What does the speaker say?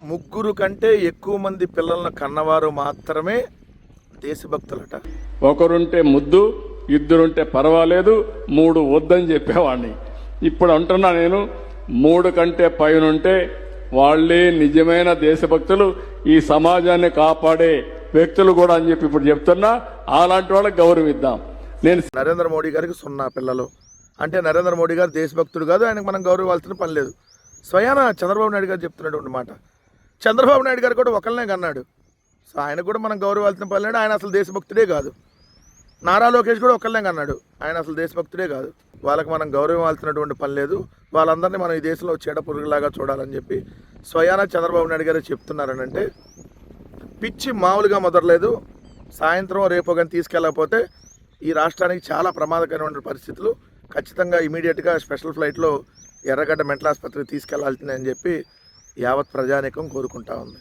ముగ్గురు కంటే ఎక్కువ మంది పిల్లలను కన్నవారు మాత్రమే దేశభక్తులట. ఒకరుంటే ముద్దు, ఇద్దరుంటే పర్వాలేదు, 3 వద్దని చెప్పేవాడిని. ఇప్పుడు అంటున్నా నేను, 3 కంటే పైనుంటే వాళ్ళే నిజమైన దేశభక్తులు, ఈ సమాజాన్ని కాపాడే వ్యక్తులు కూడా అని చెప్పి ఇప్పుడు చెప్తున్నా. అలాంటి వాళ్ళకి గౌరవిద్దాం. నేను నరేంద్ర మోడీ గారికి 0 పిల్లలు అంటే నరేంద్ర మోడీ గారు దేశభక్తుడు కాదు, ఆయనకు మనం గౌరవాల్సిన పని లేదు. స్వయాన చంద్రబాబు నాయుడు గారు చెప్తున్నటువంటి మాట. చంద్రబాబు నాయుడు గారు కూడా ఒకళ్ళనే కన్నాడు. సో ఆయనకు కూడా మనం గౌరవాల్సిన పని లేదు, ఆయన అసలు దేశభక్తుడే కాదు. నారా లోకేష్ కూడా ఒకళ్ళనే కన్నాడు, ఆయన అసలు దేశభక్తుడే కాదు. వాళ్ళకి మనం గౌరవాల్సినటువంటి పని లేదు, వాళ్ళందరినీ మనం ఈ దేశంలో చీడ పురుగులాగా చూడాలని చెప్పి స్వయాన చంద్రబాబు నాయుడు గారు చెప్తున్నారనంటే పిచ్చి మామూలుగా మొదలలేదు. సాయంత్రం రేపు కానీ తీసుకెళ్ళకపోతే ఈ రాష్ట్రానికి చాలా ప్రమాదకరమైన పరిస్థితులు. ఖచ్చితంగా ఇమీడియట్గా స్పెషల్ ఫ్లైట్లో ఎర్రగడ్డ మెంటల్ ఆసుపత్రికి తీసుకెళ్లాల్సిందే అని చెప్పి యావత్ ప్రజానీకం కోరుకుంటా ఉంది.